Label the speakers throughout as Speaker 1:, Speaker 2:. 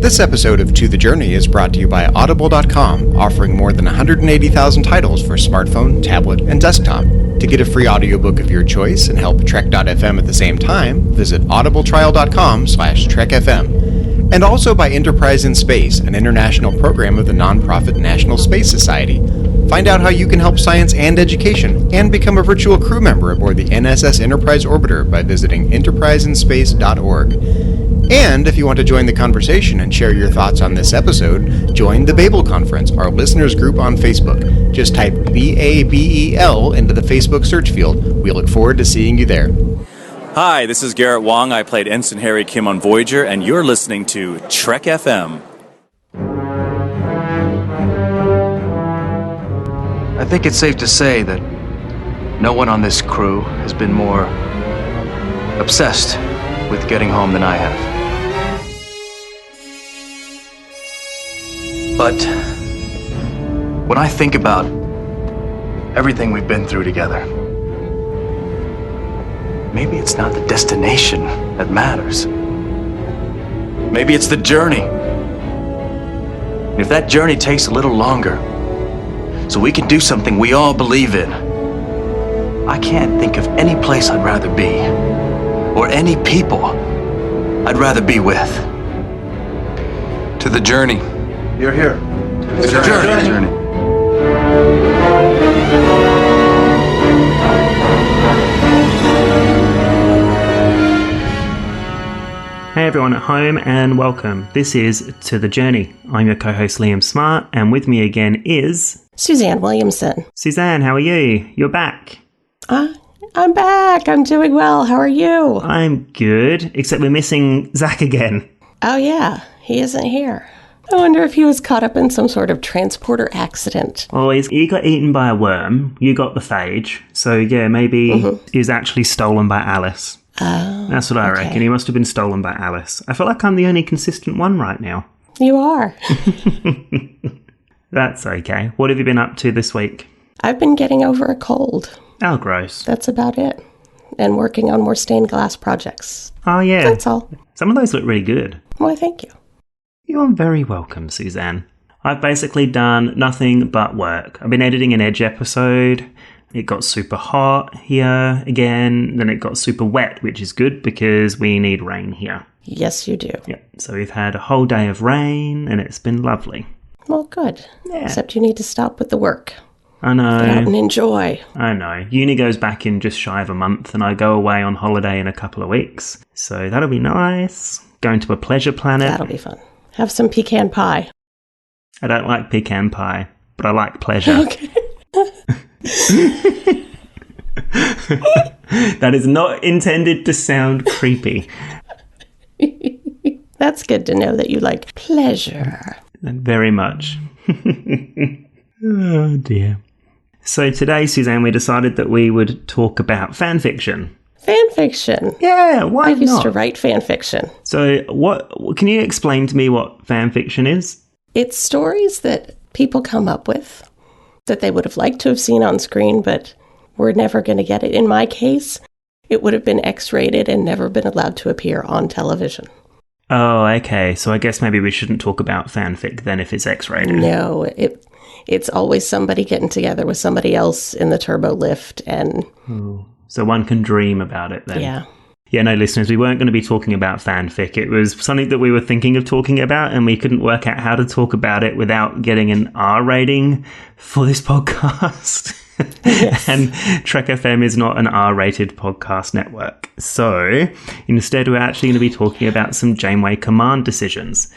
Speaker 1: This episode of To the Journey is brought to you by Audible.com, offering more than 180,000 titles for smartphone, tablet, and desktop. To get a free audiobook of your choice and help Trek.fm at the same time, visit audibletrial.com/TrekFM. And also by Enterprise in Space, an international program of the nonprofit National Space Society. Find out how you can help science and education, and become a virtual crew member aboard the NSS Enterprise Orbiter by visiting enterpriseinspace.org. And if you want to join the conversation and share your thoughts on this episode, join the Babel Conference, our listeners group on Facebook. Just type BABEL into the Facebook search field. We look forward to seeing you there.
Speaker 2: Hi, this is Garrett Wong. I played Ensign Harry Kim on Voyager, and you're listening to Trek FM.
Speaker 3: I think it's safe to say that no one on this crew has been more obsessed with getting home than I have. But when I think about everything we've been through together, maybe it's not the destination that matters. Maybe it's the journey. And if that journey takes a little longer, so we can do something we all believe in, I can't think of any place I'd rather be, or any people I'd rather be with. To the journey. You're here. To the journey.
Speaker 4: Hey everyone at home and welcome. This is To the Journey. I'm your co-host Liam Smart, and with me again is...
Speaker 5: Suzanne Williamson.
Speaker 4: Suzanne, how are you? You're back.
Speaker 5: I'm back. I'm doing well. How are you?
Speaker 4: I'm good, except we're missing Zach again.
Speaker 5: Oh yeah, he isn't here. I wonder if he was caught up in some sort of transporter accident.
Speaker 4: Oh, he got eaten by a worm. You got the phage. So yeah, maybe he was actually stolen by Alice.
Speaker 5: Oh,
Speaker 4: that's what I reckon. He must have been stolen by Alice. I feel like I'm the only consistent one right now.
Speaker 5: You are.
Speaker 4: That's okay. What have you been up to this week?
Speaker 5: I've been getting over a cold.
Speaker 4: Oh, gross.
Speaker 5: That's about it. And working on more stained glass projects.
Speaker 4: Oh, yeah.
Speaker 5: That's all.
Speaker 4: Some of those look really good.
Speaker 5: Why, thank you.
Speaker 4: You're very welcome, Suzanne. I've basically done nothing but work. I've been editing an Edge episode. It got super hot here again. Then it got super wet, which is good because we need rain here.
Speaker 5: Yes, you do.
Speaker 4: Yeah. So we've had a whole day of rain and it's been lovely.
Speaker 5: Well, good.
Speaker 4: Yeah.
Speaker 5: Except you need to stop with the work.
Speaker 4: I know.
Speaker 5: Get out and enjoy.
Speaker 4: I know. Uni goes back in just shy of a month and I go away on holiday in a couple of weeks. So that'll be nice. Going to a pleasure planet.
Speaker 5: That'll be fun. Have some pecan pie.
Speaker 4: I don't like pecan pie, but I like pleasure.
Speaker 5: Okay.
Speaker 4: That is not intended to sound creepy.
Speaker 5: That's good to know that you like pleasure.
Speaker 4: Very much. Oh dear. So today, Suzanne, we decided that we would talk about fan fiction.
Speaker 5: Fan fiction?
Speaker 4: Yeah, why not?
Speaker 5: I used to write fan fiction.
Speaker 4: So what? Can you explain to me what fan fiction is?
Speaker 5: It's stories that people come up with that they would have liked to have seen on screen, but were never going to get it. In my case, it would have been X-rated and never been allowed to appear on television.
Speaker 4: Oh, okay. So I guess maybe we shouldn't talk about fanfic then if it's X-rated.
Speaker 5: No, it's always somebody getting together with somebody else in the turbo lift and...
Speaker 4: So one can dream about it then.
Speaker 5: Yeah.
Speaker 4: Yeah, no, listeners, we weren't going to be talking about fanfic. It was something that we were thinking of talking about, and we couldn't work out how to talk about it without getting an R rating for this podcast. Yes. And Trek FM is not an R-rated podcast network. So instead, we're actually going to be talking about some Janeway command decisions.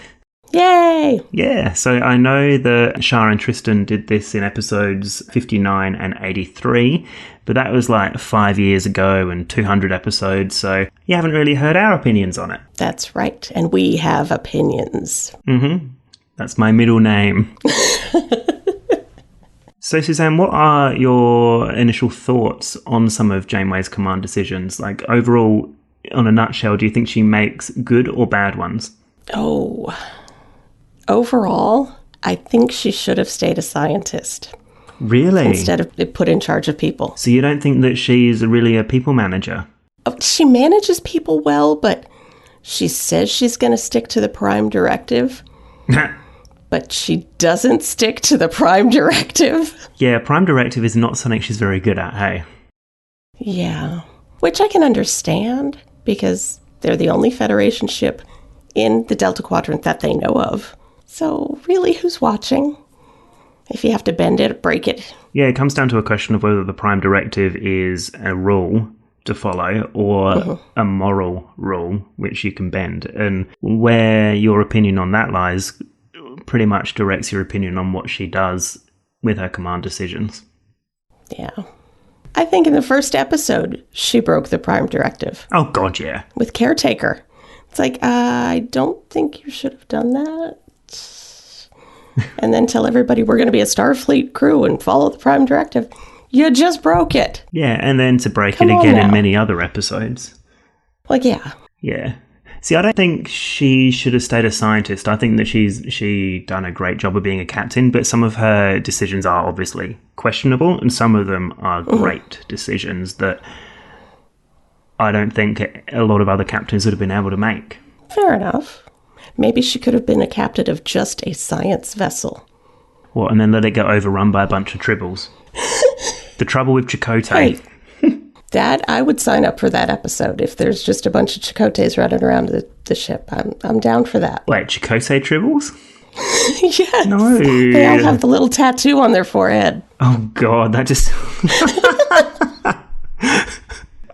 Speaker 5: Yay!
Speaker 4: Yeah, so I know that Shah and Tristan did this in episodes 59 and 83, but that was like 5 years ago and 200 episodes, so you haven't really heard our opinions on it.
Speaker 5: That's right, and we have opinions.
Speaker 4: Mm-hmm. That's my middle name. So, Suzanne, what are your initial thoughts on some of Janeway's command decisions? Like, overall, on a nutshell, do you think she makes good or bad ones?
Speaker 5: Oh... Overall, I think she should have stayed a scientist.
Speaker 4: Really?
Speaker 5: Instead of put in charge of people.
Speaker 4: So you don't think that she's really a people manager?
Speaker 5: She manages people well, but She says she's going to stick to the Prime Directive, but she doesn't stick to the Prime Directive.
Speaker 4: Yeah, Prime Directive is not something she's very good at, hey?
Speaker 5: Yeah, which I can understand, because they're the only Federation ship in the Delta Quadrant that they know of. So really, who's watching? If you have to bend it, break it.
Speaker 4: Yeah, it comes down to a question of whether the Prime Directive is a rule to follow or a moral rule which you can bend. And where your opinion on that lies pretty much directs your opinion on what she does with her command decisions.
Speaker 5: Yeah. I think in the first episode, she broke the Prime Directive.
Speaker 4: Oh, God, yeah.
Speaker 5: With Caretaker. It's like, I don't think you should have done that. And then tell everybody we're going to be a Starfleet crew and follow the Prime Directive. You just broke it.
Speaker 4: Yeah, and then to break it again in many other episodes.
Speaker 5: Well, yeah.
Speaker 4: Yeah. See, I don't think she should have stayed a scientist. I think that she done a great job of being a captain, but some of her decisions are obviously questionable, and some of them are great decisions that I don't think a lot of other captains would have been able to make.
Speaker 5: Fair enough. Maybe she could have been a captain of just a science vessel.
Speaker 4: What, and then let it get overrun by a bunch of tribbles? The trouble with Chakotay.
Speaker 5: Hey, that, I would sign up for that episode if there's just a bunch of Chakotays running around the ship. I'm down for that.
Speaker 4: Wait, Chakotay tribbles?
Speaker 5: Yes.
Speaker 4: No.
Speaker 5: They all have the little tattoo on their forehead.
Speaker 4: Oh, God, that just...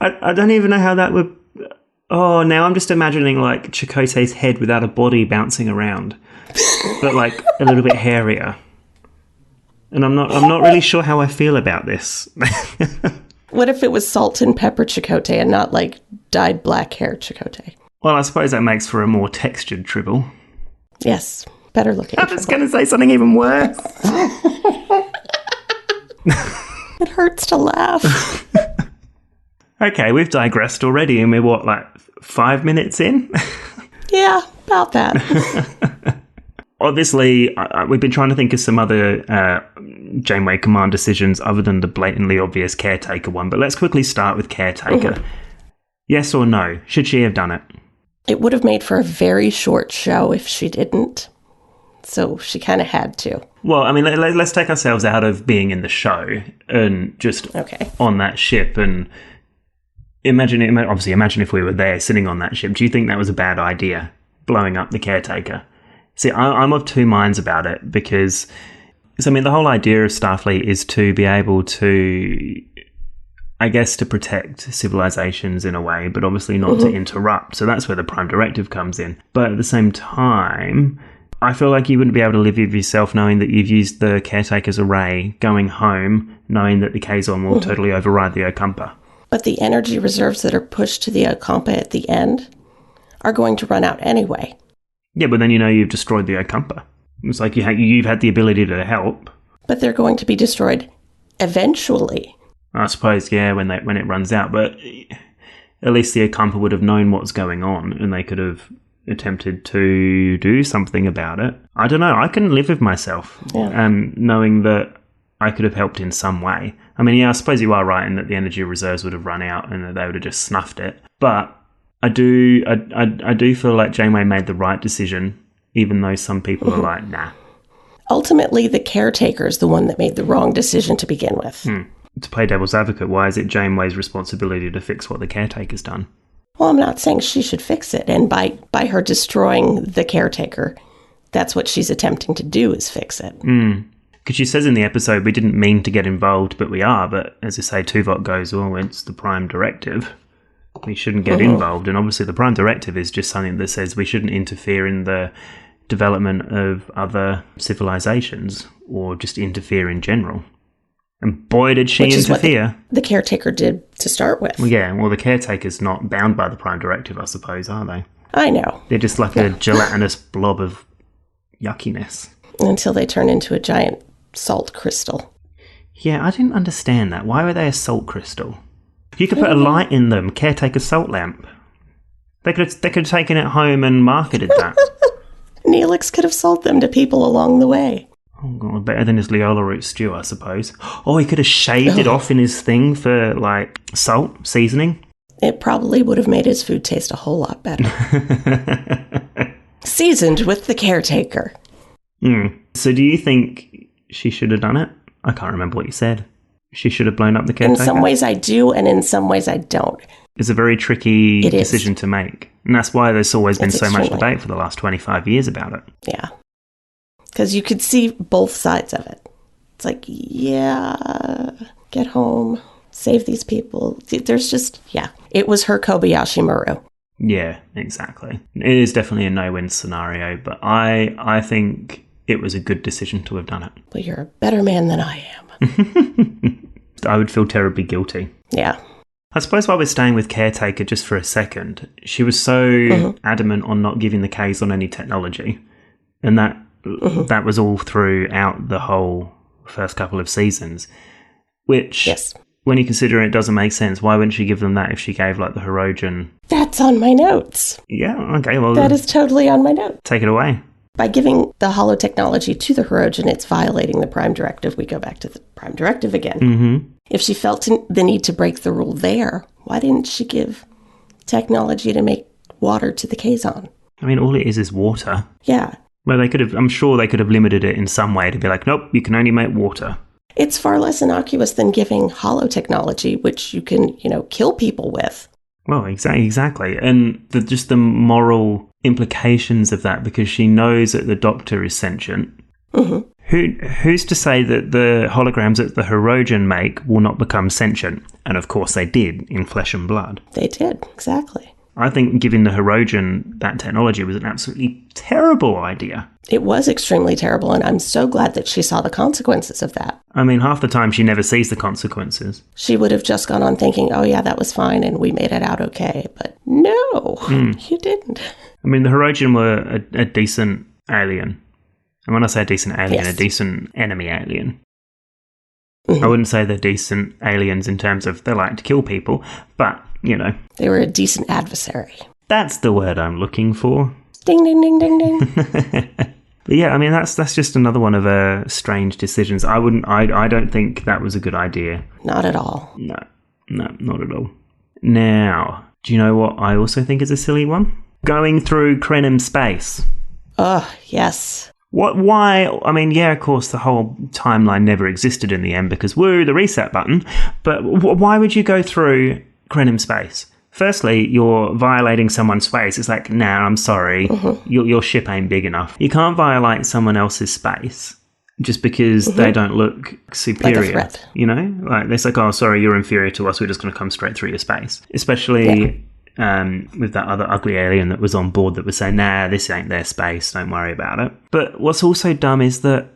Speaker 4: I don't even know how that would... Oh, now I'm just imagining, like, Chakotay's head without a body bouncing around. But, like, a little bit hairier. And I'm not really sure how I feel about this.
Speaker 5: What if it was salt and pepper Chakotay and not, like, dyed black hair Chakotay?
Speaker 4: Well, I suppose that makes for a more textured Tribble.
Speaker 5: Yes, better looking.
Speaker 4: I was going to say something even worse.
Speaker 5: It hurts to laugh.
Speaker 4: Okay, we've digressed already, and we're, what, like 5 minutes in?
Speaker 5: Yeah, about that.
Speaker 4: Obviously, we've been trying to think of some other Janeway command decisions other than the blatantly obvious Caretaker one, but let's quickly start with Caretaker. Yes or no? Should she have done it?
Speaker 5: It would have made for a very short show if she didn't. So she kind of had to.
Speaker 4: Well, I mean, let's take ourselves out of being in the show and just on that ship and... Imagine if we were there sitting on that ship. Do you think that was a bad idea, blowing up the Caretaker? See, I'm of two minds about it because, I mean, the whole idea of Starfleet is to be able to, I guess, to protect civilizations in a way, but obviously not to interrupt. So that's where the Prime Directive comes in. But at the same time, I feel like you wouldn't be able to live with yourself knowing that you've used the Caretaker's array, going home, knowing that the Kazon will totally override the Okumpa.
Speaker 5: But the energy reserves that are pushed to the Okumpa at the end are going to run out anyway.
Speaker 4: Yeah, but then you know you've destroyed the Okumpa. It's like you've had the ability to help.
Speaker 5: But they're going to be destroyed eventually.
Speaker 4: I suppose, yeah, when it runs out. But at least the Okumpa would have known what's going on, and they could have attempted to do something about it. I don't know. I can live with myself, knowing that I could have helped in some way. I mean, yeah, I suppose you are right in that the energy reserves would have run out and that they would have just snuffed it. But I do feel like Janeway made the right decision, even though some people are like, nah.
Speaker 5: Ultimately, the Caretaker is the one that made the wrong decision to begin with.
Speaker 4: To play devil's advocate, why is it Janeway's responsibility to fix what the Caretaker's done?
Speaker 5: Well, I'm not saying she should fix it. And by her destroying the Caretaker, that's what she's attempting to do, is fix it.
Speaker 4: Because she says in the episode, we didn't mean to get involved, but we are. But as I say, Tuvok goes, oh, it's the Prime Directive. We shouldn't get involved. And obviously the Prime Directive is just something that says we shouldn't interfere in the development of other civilizations or just interfere in general. And boy, did she interfere.
Speaker 5: What the Caretaker did to start with.
Speaker 4: Well, yeah, well, the Caretaker's not bound by the Prime Directive, I suppose, are they?
Speaker 5: I know.
Speaker 4: They're just like a gelatinous blob of yuckiness.
Speaker 5: Until they turn into a giant salt crystal.
Speaker 4: Yeah, I didn't understand that. Why were they a salt crystal? You could put a light in them, Caretaker salt lamp. They could have taken it home and marketed that.
Speaker 5: Neelix could have sold them to people along the way.
Speaker 4: Oh, God, better than his Leola root stew, I suppose. Oh, he could have shaved it off in his thing for, like, salt, seasoning.
Speaker 5: It probably would have made his food taste a whole lot better. Seasoned with the Caretaker.
Speaker 4: So do you think she should have done it? I can't remember what you said. She should have blown up the Caretaker?
Speaker 5: In some ways I do, and in some ways I don't.
Speaker 4: It's a very tricky decision to make. And that's why there's always been so much debate for the last 25 years about it.
Speaker 5: Yeah. Because you could see both sides of it. It's like, yeah, get home, save these people. There's just, it was her Kobayashi Maru.
Speaker 4: Yeah, exactly. It is definitely a no-win scenario, but I think it was a good decision to have done it.
Speaker 5: Well, you're a better man than I am.
Speaker 4: I would feel terribly guilty.
Speaker 5: Yeah.
Speaker 4: I suppose while we're staying with Caretaker just for a second, she was so adamant on not giving the Ks on any technology. And that was all throughout the whole first couple of seasons. Which, when you consider it, doesn't make sense. Why wouldn't she give them that if she gave, like, the Hirogen?
Speaker 5: That's on my notes.
Speaker 4: Yeah, okay, well...
Speaker 5: That is totally on my notes.
Speaker 4: Take it away.
Speaker 5: By giving the holotechnology to the Hirogen, it's violating the Prime Directive. We go back to the Prime Directive again.
Speaker 4: Mm-hmm.
Speaker 5: If she felt the need to break the rule there, why didn't she give technology to make water to the Kazon?
Speaker 4: I mean, all it is water.
Speaker 5: Yeah.
Speaker 4: Well, I'm sure they could have limited it in some way to be like, nope, you can only make water.
Speaker 5: It's far less innocuous than giving holotechnology, which you can, kill people with.
Speaker 4: Well, exactly. And just the moral implications of that, because she knows that the Doctor is sentient.
Speaker 5: Mm-hmm.
Speaker 4: Who's to say that the holograms that the Hirogen make will not become sentient? And of course they did, in flesh and blood.
Speaker 5: They did, exactly.
Speaker 4: I think giving the Hirogen that technology was an absolutely terrible idea.
Speaker 5: It was extremely terrible, and I'm so glad that she saw the consequences of that.
Speaker 4: I mean, half the time she never sees the consequences.
Speaker 5: She would have just gone on thinking, oh yeah, that was fine, and we made it out okay. But no, you didn't.
Speaker 4: I mean, the Hirogen were a decent alien. And when I say a decent alien, a decent enemy alien. I wouldn't say they're decent aliens in terms of they like to kill people, but,
Speaker 5: They were a decent adversary.
Speaker 4: That's the word I'm looking for.
Speaker 5: Ding, ding, ding, ding, ding.
Speaker 4: But yeah, I mean, that's just another one of strange decisions. I don't think that was a good idea.
Speaker 5: Not at all.
Speaker 4: No, not at all. Now, do you know what I also think is a silly one? Going through Krenim space.
Speaker 5: Oh, yes.
Speaker 4: Why? I mean, yeah, of course, the whole timeline never existed in the end because, woo, the reset button. But why would you go through Krenim space? Firstly, you're violating someone's space. It's like, nah, I'm sorry. Your ship ain't big enough. You can't violate someone else's space just because they don't look superior.
Speaker 5: Like a threat.
Speaker 4: Like, it's like, oh, sorry, you're inferior to us. We're just going to come straight through your space. Especially... with that other ugly alien that was on board that was saying, nah, this ain't their space, don't worry about it. But what's also dumb is that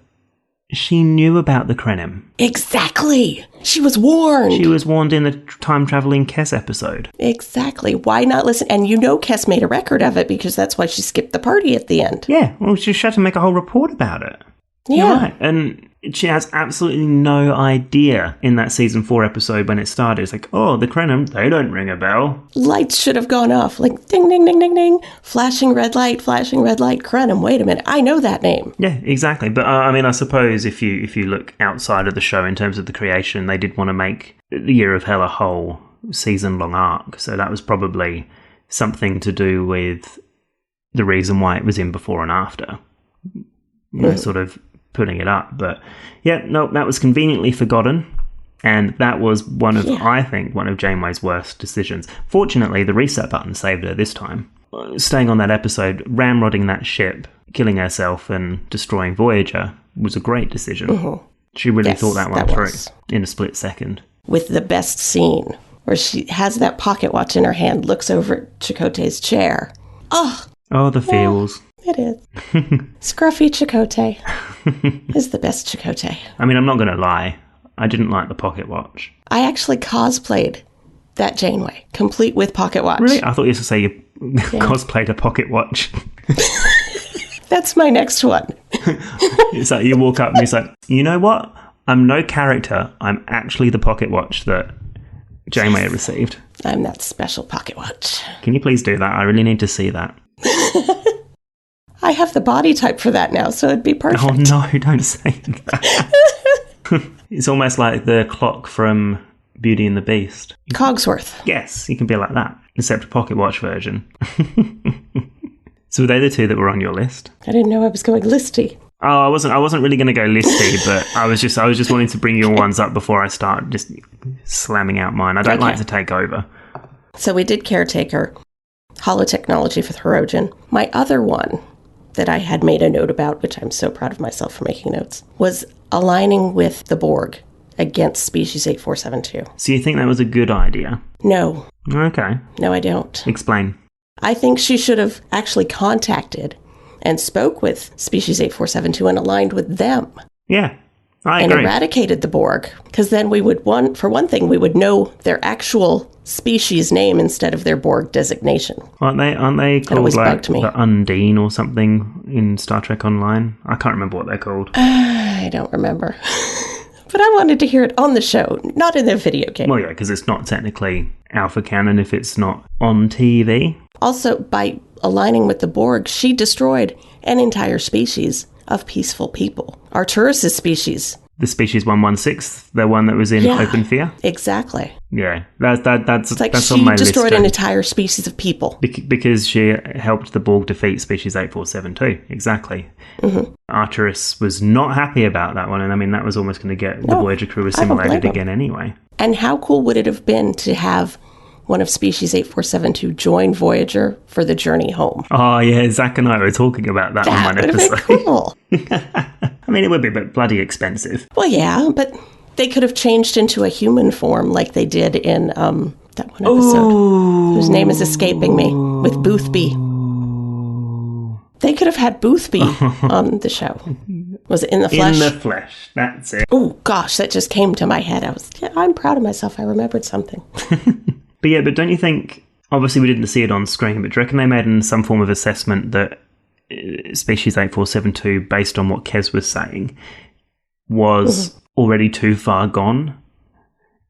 Speaker 4: she knew about the Krenim.
Speaker 5: Exactly. She was warned.
Speaker 4: She was warned in the time-traveling Kes episode.
Speaker 5: Exactly. Why not listen? And Kes made a record of it because that's why she skipped the party at the end.
Speaker 4: Yeah, well, she had to make a whole report about it.
Speaker 5: Yeah.
Speaker 4: You're right. And she has absolutely no idea in that season 4 episode when it started. It's like, oh, the Krenim, they don't ring a bell.
Speaker 5: Lights should have gone off. Like, ding, ding, ding, ding, ding. Flashing red light, Krenim. Wait a minute. I know that name.
Speaker 4: Yeah, exactly. But, I mean, I suppose if you look outside of the show in terms of the creation, they did want to make the Year of Hell a whole season-long arc. So that was probably something to do with the reason why it was in before and after. Sort of putting it up. But yeah, no, that was conveniently forgotten, and that was I think one of Janeway's worst decisions. Fortunately, the reset button saved her this time. Staying on that episode, ramrodding that ship, killing herself and destroying Voyager was a great decision. She really thought that one through in a split second. With
Speaker 5: the best scene where she has that pocket watch in her hand, looks over at Chakotay's chair. Oh,
Speaker 4: the feels.
Speaker 5: It is. Scruffy Chakotay is the best Chakotay.
Speaker 4: I mean, I'm not going to lie. I didn't like the pocket watch.
Speaker 5: I actually cosplayed that Janeway, complete with pocket watch.
Speaker 4: Really? I thought you were going to say you cosplayed a pocket watch.
Speaker 5: That's my next one.
Speaker 4: It's like you walk up and it's like, you know what? I'm no character. I'm actually the pocket watch that Janeway received.
Speaker 5: I'm that special pocket watch.
Speaker 4: Can you please do that? I really need to see that.
Speaker 5: I have the body type for that now, so it'd be perfect.
Speaker 4: Oh no, don't say that. It's almost like the clock from Beauty and the Beast.
Speaker 5: Cogsworth.
Speaker 4: Yes, you can be like that, except a Pocketwatch version. So were they the two that were on your list?
Speaker 5: I didn't know I was going listy.
Speaker 4: Oh, I wasn't really going to go listy, but I was just wanting to bring your ones up before I start just slamming out mine. I don't like to take over.
Speaker 5: So we did Caretaker, holotechnology for Hirogen. My other one that I had made a note about, which I'm so proud of myself for making notes, was aligning with the Borg against species 8472.
Speaker 4: So you think that was a good idea?
Speaker 5: No.
Speaker 4: Okay.
Speaker 5: No, I don't.
Speaker 4: Explain.
Speaker 5: I think she should have actually contacted and spoke with species 8472 and aligned with them.
Speaker 4: Yeah, I
Speaker 5: and
Speaker 4: agree.
Speaker 5: eradicated the Borg, because then we would, for one thing, we would know their actual species name instead of their Borg designation.
Speaker 4: Aren't they called like
Speaker 5: bugged me.
Speaker 4: the Undine or something in Star Trek Online? I can't remember what they're called.
Speaker 5: I don't remember. But I wanted to hear it on the show, not in the video game.
Speaker 4: Well, yeah, because it's not technically alpha canon if it's not on TV.
Speaker 5: Also, by aligning with the Borg, she destroyed an entire species of peaceful people. Arcturus' species.
Speaker 4: The species 116, the one that was in Open Fear?
Speaker 5: Exactly.
Speaker 4: Yeah, that's
Speaker 5: It's like
Speaker 4: that's
Speaker 5: she
Speaker 4: on my list.
Speaker 5: destroyed an entire species of people.
Speaker 4: Because she helped the Borg defeat species 8472. Exactly. Mm-hmm. Arcturus was not happy about that one, and I mean, that was almost going to get the Voyager crew assimilated again anyway.
Speaker 5: And how cool would it have been to have one of species 8472 join Voyager for the journey home?
Speaker 4: Oh, yeah, Zach and I were talking about that on one episode.
Speaker 5: That would have been cool.
Speaker 4: I mean, it would be but bloody expensive.
Speaker 5: Well, yeah, but they could have changed into a human form like they did in that one episode, whose name is escaping me, with Boothby. They could have had Boothby on the show. Was it In the Flesh?
Speaker 4: In the Flesh, that's it.
Speaker 5: Oh, gosh, that just came to my head. I'm proud of myself. I remembered something.
Speaker 4: But don't you think, obviously we didn't see it on screen, but do you reckon they made some form of assessment that species 8472, based on what Kez was saying, was already too far gone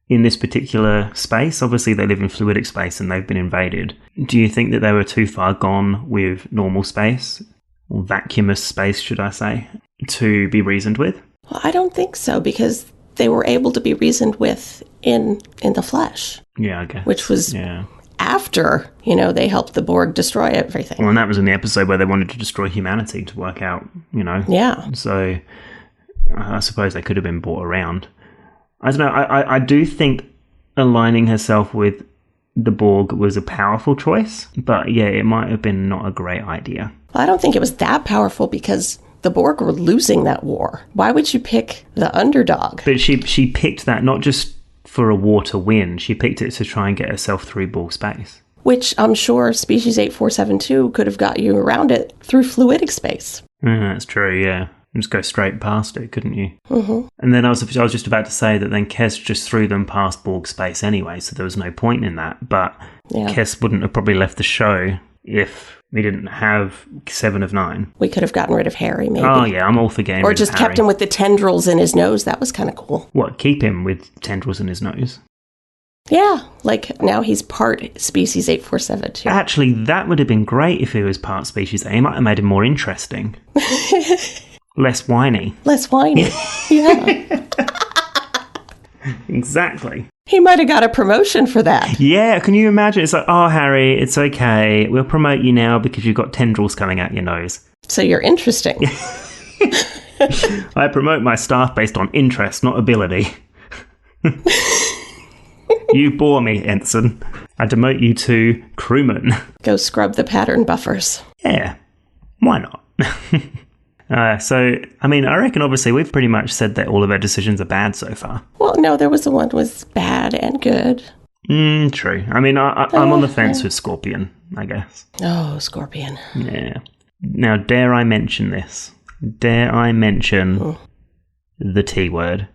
Speaker 4: in this particular space? Obviously they live in fluidic space and they've been invaded. Do you think that they were too far gone with normal space, or vacuumous space, should I say, to be reasoned with?
Speaker 5: Well, I don't think so, because they were able to be reasoned with in the Flesh.
Speaker 4: Yeah, I guess.
Speaker 5: Which was after, they helped the Borg destroy everything.
Speaker 4: Well, and that was in the episode where they wanted to destroy humanity to work out,
Speaker 5: Yeah.
Speaker 4: So I suppose they could have been brought around. I don't know. I do think aligning herself with the Borg was a powerful choice, but yeah, it might have been not a great idea.
Speaker 5: Well, I don't think it was that powerful because the Borg were losing that war. Why would you pick the underdog?
Speaker 4: But she picked that not just for a war to win. She picked it to try and get herself through Borg space.
Speaker 5: Which I'm sure species 8472 could have got you around it through fluidic space.
Speaker 4: That's true, yeah. Just go straight past it, couldn't you?
Speaker 5: Mm-hmm.
Speaker 4: And then I was just about to say that then Kez just threw them past Borg space anyway, so there was no point in that. But Kez wouldn't have probably left the show if we didn't have 7 of 9.
Speaker 5: We could have gotten rid of Harry, maybe.
Speaker 4: Oh, yeah, I'm all for getting
Speaker 5: Or
Speaker 4: rid of
Speaker 5: just
Speaker 4: Harry.
Speaker 5: kept him with the tendrils in his nose. That was kind of cool.
Speaker 4: What, keep him with tendrils in his nose?
Speaker 5: Yeah, like now he's part species 8472.
Speaker 4: Actually, that would have been great if he was part species A. It might have made him more interesting. Less whiny.
Speaker 5: Less whiny. Yeah.
Speaker 4: Exactly.
Speaker 5: He might have got a promotion for that.
Speaker 4: Yeah, can you imagine? It's like, oh, Harry, it's okay. We'll promote you now because you've got tendrils coming out your nose.
Speaker 5: So you're interesting.
Speaker 4: I promote my staff based on interest, not ability. You bore me, Ensign. I demote you to crewman.
Speaker 5: Go scrub the pattern buffers.
Speaker 4: Yeah, why not? So, I mean, I reckon obviously we've pretty much said that all of our decisions are bad so far.
Speaker 5: Well, no, there was the one that was bad and good.
Speaker 4: True. I mean, I'm on the fence with Scorpion, I guess.
Speaker 5: Oh, Scorpion.
Speaker 4: Yeah. Now, dare I mention this? Dare I mention the T word?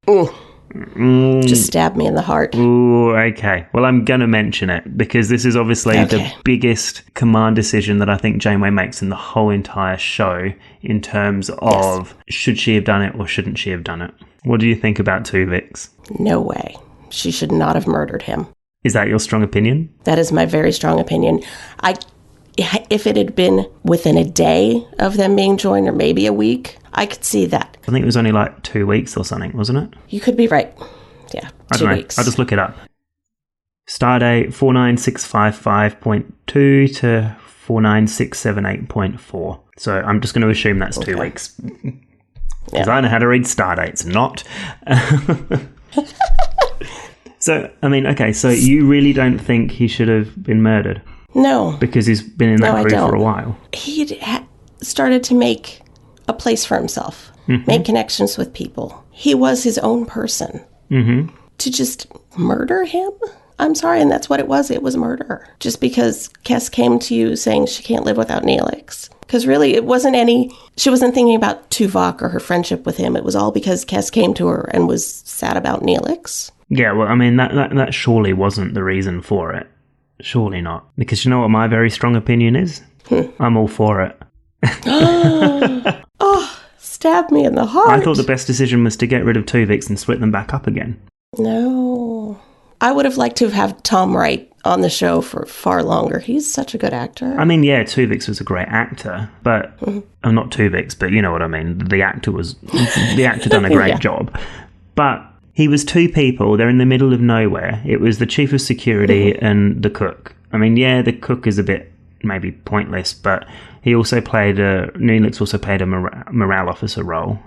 Speaker 5: Just stab me in the heart.
Speaker 4: Ooh, okay. Well, I'm going to mention it because this is obviously the biggest command decision that I think Janeway makes in the whole entire show in terms of should she have done it or shouldn't she have done it? What do you think about Tuvix?
Speaker 5: No way. She should not have murdered him.
Speaker 4: Is that your strong opinion?
Speaker 5: That is my very strong opinion. If it had been within a day of them being joined or maybe a week, I could see that.
Speaker 4: I think it was only like 2 weeks or something, wasn't it?
Speaker 5: You could be right. Yeah,
Speaker 4: I
Speaker 5: 2
Speaker 4: don't know.
Speaker 5: weeks.
Speaker 4: I'll just look it up. Stardate 49655.2 to 49678.4. So I'm just going to assume that's 2 weeks. Because I know how to read Stardates, not. So, I mean, okay, so you really don't think he should have been murdered?
Speaker 5: No.
Speaker 4: Because he's been in that crew for a while.
Speaker 5: He started to make a place for himself, make connections with people. He was his own person. Mm-hmm. To just murder him? I'm sorry, and that's what it was. It was murder. Just because Kes came to you saying she can't live without Neelix. Because really, it wasn't she wasn't thinking about Tuvok or her friendship with him. It was all because Kes came to her and was sad about Neelix.
Speaker 4: Yeah, well, I mean, that surely wasn't the reason for it. Surely not. Because you know what my very strong opinion is? I'm all for it.
Speaker 5: Oh, stab me in the heart.
Speaker 4: I thought the best decision was to get rid of Tuvix and split them back up again.
Speaker 5: No. I would have liked to have Tom Wright on the show for far longer. He's such a good actor.
Speaker 4: I mean, yeah, Tuvix was a great actor, but... not Tuvix, but you know what I mean. The actor done a great job. But he was two people. They're in the middle of nowhere. It was the chief of security and the cook. I mean, yeah, the cook is a bit maybe pointless, but he also played Neelix also played a morale officer role.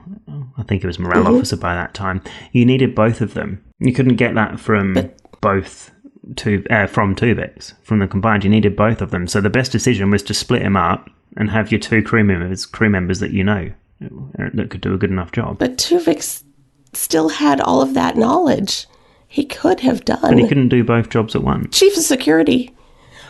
Speaker 4: I think it was morale officer by that time. You needed both of them. You couldn't get that from both from Tuvix, from the combined. You needed both of them. So the best decision was to split him up and have your two crew members that you know that could do a good enough job.
Speaker 5: But Tuvix still had all of that knowledge. He could have done.
Speaker 4: But he couldn't do both jobs at once.
Speaker 5: Chief of security.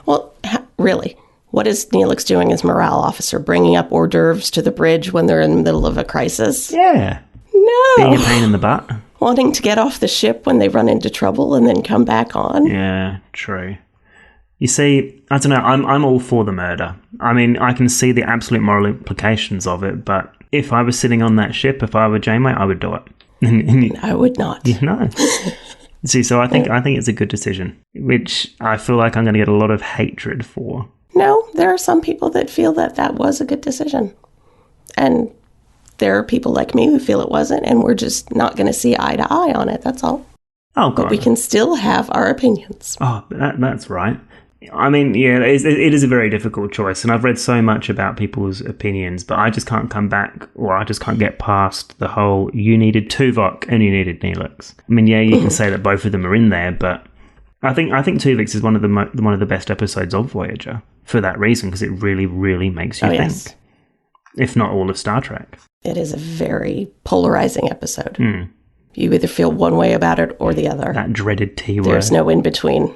Speaker 5: Well, really, what is Neelix doing as morale officer? Bringing up hors d'oeuvres to the bridge when they're in the middle of a crisis?
Speaker 4: Yeah.
Speaker 5: No.
Speaker 4: Being a pain in the butt.
Speaker 5: Wanting to get off the ship when they run into trouble and then come back on?
Speaker 4: Yeah, true. You see, I don't know, I'm all for the murder. I mean, I can see the absolute moral implications of it, but if I was sitting on that ship, if I were Janeway, I would do it.
Speaker 5: I would not.
Speaker 4: No. See, so I think it's a good decision, which I feel like I'm going to get a lot of hatred for.
Speaker 5: No, there are some people that feel that was a good decision. And there are people like me who feel it wasn't, and we're just not going to see eye to eye on it, that's all.
Speaker 4: Oh, God.
Speaker 5: But we can still have our opinions.
Speaker 4: Oh, that's right. I mean, yeah, it is a very difficult choice, and I've read so much about people's opinions, but I just can't come back, or I just can't get past the whole, you needed Tuvok and you needed Neelix. I mean, yeah, you can say that both of them are in there, but I think Tuvix is one of the best episodes of Voyager for that reason, because it really, really makes you think.
Speaker 5: Yes.
Speaker 4: If not all of Star Trek.
Speaker 5: It is a very polarizing episode. You either feel one way about it or the other.
Speaker 4: That dreaded T word.
Speaker 5: There's no in between.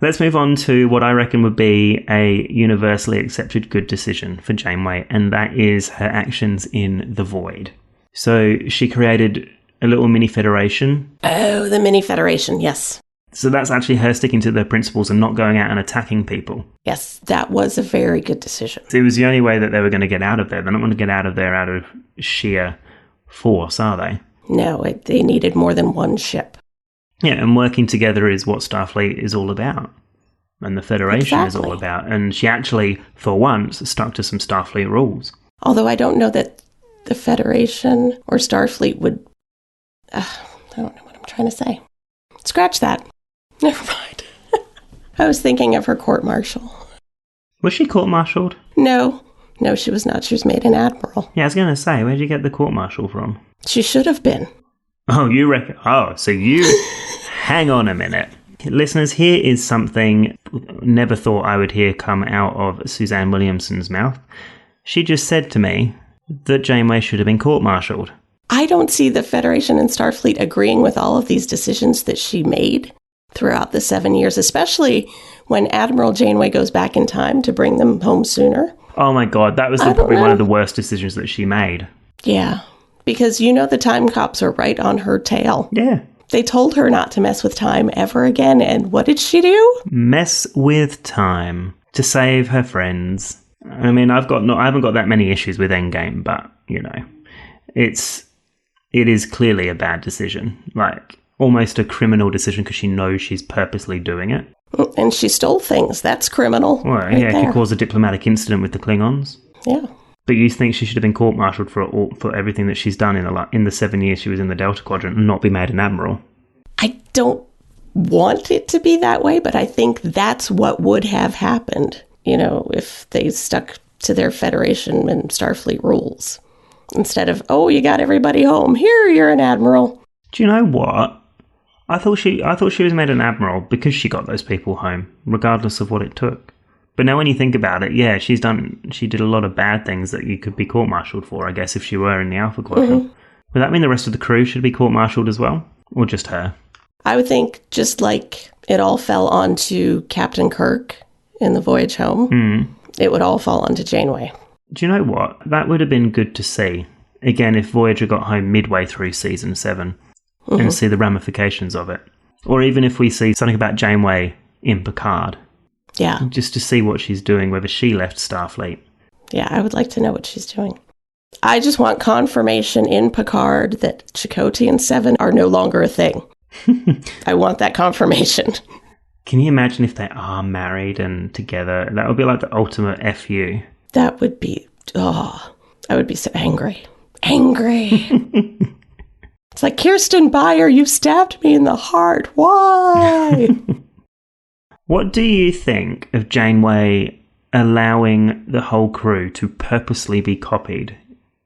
Speaker 4: Let's move on to what I reckon would be a universally accepted good decision for Janeway, and that is her actions in the Void. So she created a little mini federation.
Speaker 5: Oh, the mini federation, yes.
Speaker 4: So that's actually her sticking to the principles and not going out and attacking people.
Speaker 5: Yes, that was a very good decision.
Speaker 4: It was the only way that they were going to get out of there. They're not going to get out of there out of sheer force, are they?
Speaker 5: No, they needed more than one ship.
Speaker 4: Yeah, and working together is what Starfleet is all about. And the Federation is all about. And she actually, for once, stuck to some Starfleet rules.
Speaker 5: Although I don't know that the Federation or Starfleet would... I don't know what I'm trying to say. Scratch that. Never mind. I was thinking of her court-martial.
Speaker 4: Was she court-martialed?
Speaker 5: No, she was not. She was made an admiral.
Speaker 4: Yeah, I was going to say, where'd you get the court-martial from?
Speaker 5: She should have been.
Speaker 4: Oh, you reckon? Oh, so you... Hang on a minute. Listeners, here is something never thought I would hear come out of Suzanne Williamson's mouth. She just said to me that Janeway should have been court-martialed.
Speaker 5: I don't see the Federation and Starfleet agreeing with all of these decisions that she made throughout the 7 years, especially when Admiral Janeway goes back in time to bring them home sooner.
Speaker 4: Oh my God, that was probably one of the worst decisions that she made.
Speaker 5: Yeah, because the time cops are right on her tail.
Speaker 4: Yeah.
Speaker 5: They told her not to mess with time ever again, and what did she do?
Speaker 4: Mess with time to save her friends. I mean, I haven't got that many issues with Endgame, but it is clearly a bad decision, like almost a criminal decision because she knows she's purposely doing it.
Speaker 5: And she stole things. That's criminal.
Speaker 4: Well,
Speaker 5: right
Speaker 4: yeah,
Speaker 5: there.
Speaker 4: it could cause a diplomatic incident with the Klingons.
Speaker 5: Yeah.
Speaker 4: But you think she should have been court-martialed for everything that she's done in the 7 years she was in the Delta Quadrant and not be made an admiral?
Speaker 5: I don't want it to be that way, but I think that's what would have happened, if they stuck to their Federation and Starfleet rules. Instead of, oh, you got everybody home. Here, you're an admiral.
Speaker 4: Do you know what? I thought she was made an admiral because she got those people home, regardless of what it took. But now when you think about it, yeah, she did a lot of bad things that you could be court-martialed for, I guess, if she were in the Alpha Quadrant. Mm-hmm. Would that mean the rest of the crew should be court-martialed as well? Or just her?
Speaker 5: I would think just like it all fell onto Captain Kirk in the voyage home, it would all fall onto Janeway.
Speaker 4: Do you know what? That would have been good to see. Again, if Voyager got home midway through Season 7 and see the ramifications of it. Or even if we see something about Janeway in Picard.
Speaker 5: Yeah.
Speaker 4: Just to see what she's doing, whether she left Starfleet.
Speaker 5: Yeah, I would like to know what she's doing. I just want confirmation in Picard that Chakotay and Seven are no longer a thing. I want that confirmation.
Speaker 4: Can you imagine if they are married and together? That would be like the ultimate FU.
Speaker 5: That would be... Oh, I would be so angry. Angry! It's like, Kirsten Beyer, you stabbed me in the heart. Why?
Speaker 4: What do you think of Janeway allowing the whole crew to purposely be copied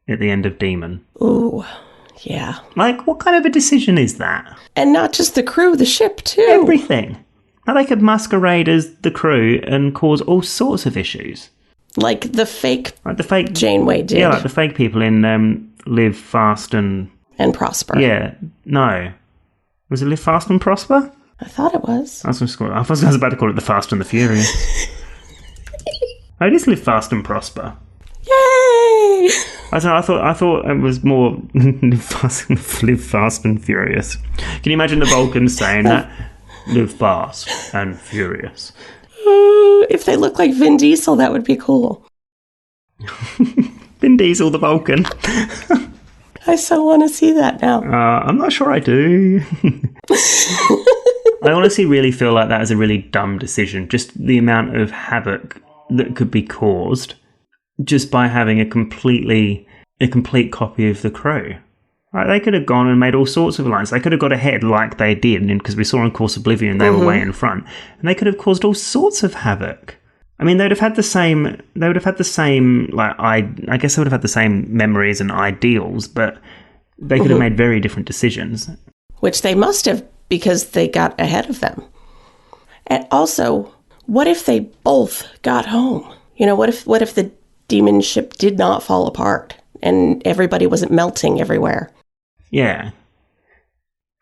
Speaker 4: at the end of Demon?
Speaker 5: Ooh, yeah.
Speaker 4: Like, what kind of a decision is that?
Speaker 5: And not just the crew, the ship too.
Speaker 4: Everything. Now they could masquerade as the crew and cause all sorts of issues.
Speaker 5: Like the fake Janeway did.
Speaker 4: Yeah, like the fake people in Live Fast and
Speaker 5: Prosper.
Speaker 4: Yeah, no. Was it Live Fast and Prosper?
Speaker 5: I thought it was.
Speaker 4: I was about to call it The Fast and the Furious. Oh, it is Live Fast and Prosper.
Speaker 5: Yay!
Speaker 4: I thought it was more Live Fast and Furious. Can you imagine the Vulcans saying that? Live fast and furious.
Speaker 5: If they look like Vin Diesel, that would be cool.
Speaker 4: Vin Diesel, the Vulcan.
Speaker 5: I so want to see that now.
Speaker 4: I'm not sure I do. I honestly really feel like that is a really dumb decision. Just the amount of havoc that could be caused just by having a complete copy of the crew. Right, they could have gone and made all sorts of alliances. They could have got ahead like they did, because we saw on Course Oblivion they were way in front, and they could have caused all sorts of havoc. I mean, they would have had the same. Like I guess they would have had the same memories and ideals, but they could have made very different decisions. Which
Speaker 5: they must have, because they got ahead of them. And also, what if they both got home? What if the demon ship did not fall apart and everybody wasn't melting everywhere? Yeah.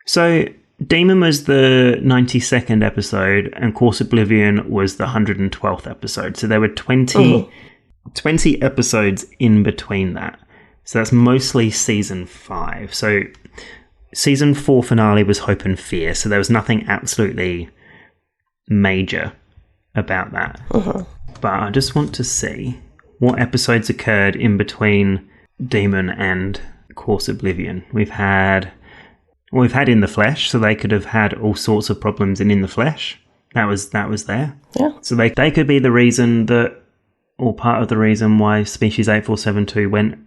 Speaker 5: So Demon was the 92nd episode and Course Oblivion was the 112th episode. So there were 20 episodes in between that. So that's mostly season 5. So season 4 finale was Hope and Fear. So there was nothing absolutely major about that. But I just want to see what episodes occurred in between Demon and Course Oblivion. We've had In the Flesh, so they could have had all sorts of problems in the Flesh. That was there. Yeah. So they could be the reason or part of the reason why Species 8472 went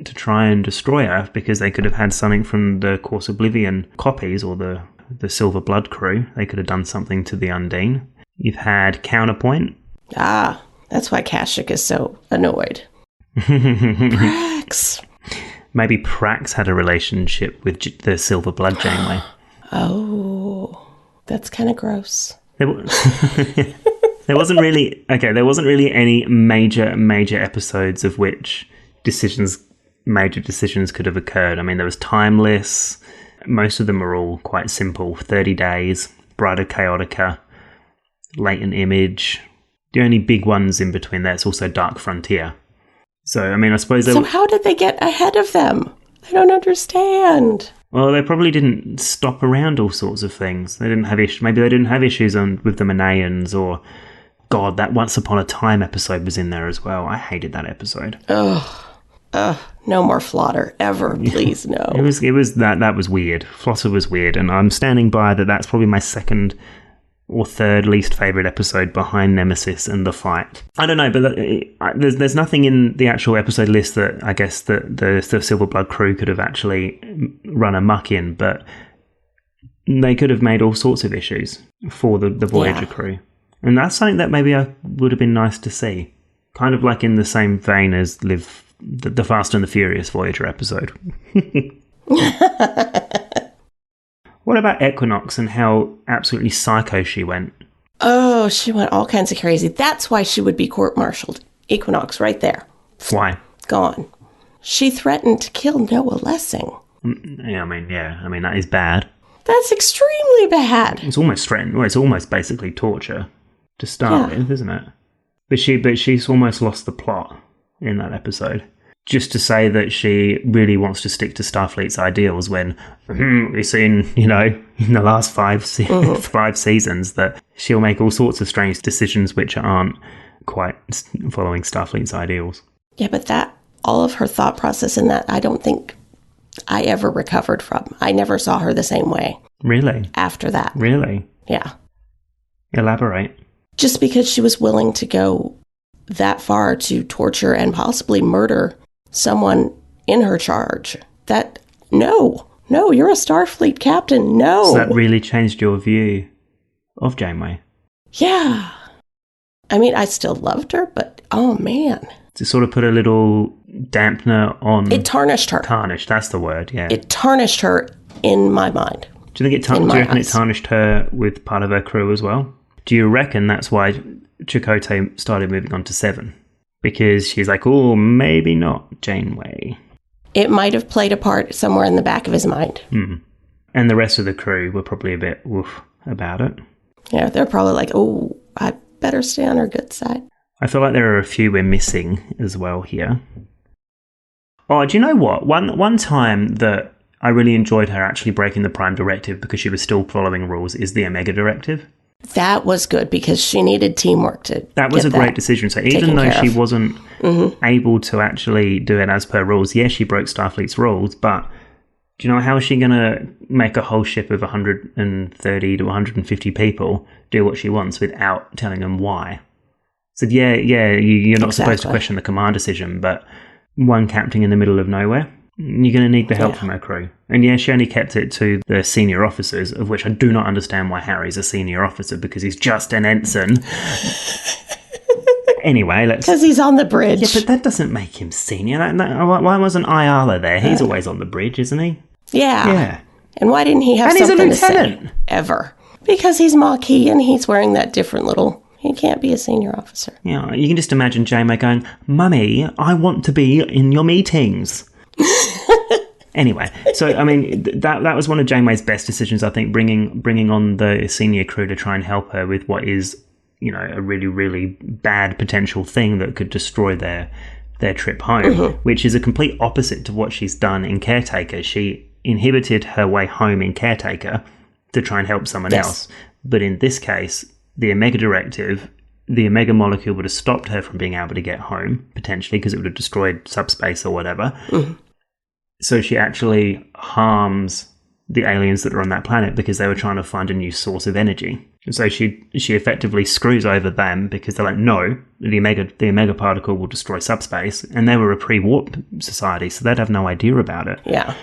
Speaker 5: to try and destroy Earth, because they could have had something from the Course Oblivion copies or the Silver Blood crew. They could have done something to the Undine. You've had Counterpoint. Ah, that's why Kashyyyk is so annoyed. Prax. Maybe Prax had a relationship with the Silver Blood Janeway. Oh, that's kind of gross. There wasn't really any major episodes of which major decisions could have occurred. I mean, there was Timeless. Most of them are all quite simple. 30 Days, Bride of Chaotica, Latent Image. The only big ones in between there is also Dark Frontier. So, I mean, I suppose... So how did they get ahead of them? I don't understand. Well, they probably didn't stop around all sorts of things. They didn't have issues. Maybe they didn't have issues with the Manayans, or... God, that Once Upon a Time episode was in there as well. I hated that episode. No more Flotter ever, please, no. That was weird. Flotter was weird, and I'm standing by that. That's probably my second
Speaker 4: or third least favourite episode behind Nemesis and The Fight. I don't know, but there's nothing in the actual episode list that I guess that the Silverblood crew could have actually run amok in, but they could have made all sorts of issues for the Voyager crew. And that's something that maybe would have been nice to see. Kind of like in the same vein as the Fast and the Furious Voyager episode. What about Equinox and how absolutely psycho she went?
Speaker 5: Oh, she went all kinds of crazy. That's why she would be court-martialed. Equinox, right there.
Speaker 4: Why?
Speaker 5: Gone. She threatened to kill Noah Lessing.
Speaker 4: I mean, that is bad.
Speaker 5: That's extremely bad.
Speaker 4: It's almost threatened. Well, it's almost basically torture to start with, isn't it? But she's almost lost the plot in that episode. Just to say that she really wants to stick to Starfleet's ideals when we've seen, in the last 5 seasons that she'll make all sorts of strange decisions which aren't quite following Starfleet's ideals.
Speaker 5: Yeah, but all of her thought process in that, I don't think I ever recovered from. I never saw her the same way.
Speaker 4: Really?
Speaker 5: After that.
Speaker 4: Really?
Speaker 5: Yeah.
Speaker 4: Elaborate.
Speaker 5: Just because she was willing to go that far to torture and possibly murder someone in her charge. No, you're a Starfleet captain. No.
Speaker 4: So that really changed your view of Janeway?
Speaker 5: Yeah. I mean, I still loved her, but oh man.
Speaker 4: To sort of put a little dampener on...
Speaker 5: It tarnished her.
Speaker 4: Tarnished, that's the word, yeah.
Speaker 5: It tarnished her in my mind.
Speaker 4: Do you think do you reckon it tarnished her with part of her crew as well? Do you reckon that's why Chakotay started moving on to 7? Because she's like, oh, maybe not Janeway.
Speaker 5: It might have played a part somewhere in the back of his mind.
Speaker 4: And the rest of the crew were probably a bit woof about it.
Speaker 5: Yeah, they're probably like, oh, I better stay on her good side.
Speaker 4: I feel like there are a few we're missing as well here. Oh, do you know what? One time that I really enjoyed her actually breaking the Prime Directive because she was still following rules is the Omega Directive.
Speaker 5: That was good because she needed teamwork to
Speaker 4: That was a great decision. So even though she wasn't able to actually do it as per rules, yes, she broke Starfleet's rules, but do you know how is she going to make a whole ship of 130 to 150 people do what she wants without telling them why? So you're not supposed to question the command decision, but one captain in the middle of nowhere, you're going to need the help from her crew. And yeah, she only kept it to the senior officers, of which I do not understand why Harry's a senior officer, because he's just an ensign. Anyway,
Speaker 5: because he's on the bridge.
Speaker 4: Yeah, but that doesn't make him senior. Why wasn't Ayala there? He's always on the bridge, isn't he?
Speaker 5: Yeah. And why didn't he have something to say? Ever. Because he's Maquis and he's wearing that different little... He can't be a senior officer.
Speaker 4: Yeah, you can just imagine Janeway going, Mummy, I want to be in your meetings. Anyway, so, I mean, that was one of Janeway's best decisions, I think, bringing on the senior crew to try and help her with what is, a really, really bad potential thing that could destroy their trip home, which is a complete opposite to what she's done in Caretaker. She inhibited her way home in Caretaker to try and help someone else. But in this case, the Omega Directive, the Omega molecule would have stopped her from being able to get home, potentially, because it would have destroyed subspace or whatever. So she actually harms the aliens that are on that planet because they were trying to find a new source of energy. And so she effectively screws over them because they're like, no, the Omega particle will destroy subspace. And they were a pre-warp society, so they'd have no idea about it.
Speaker 5: Yeah.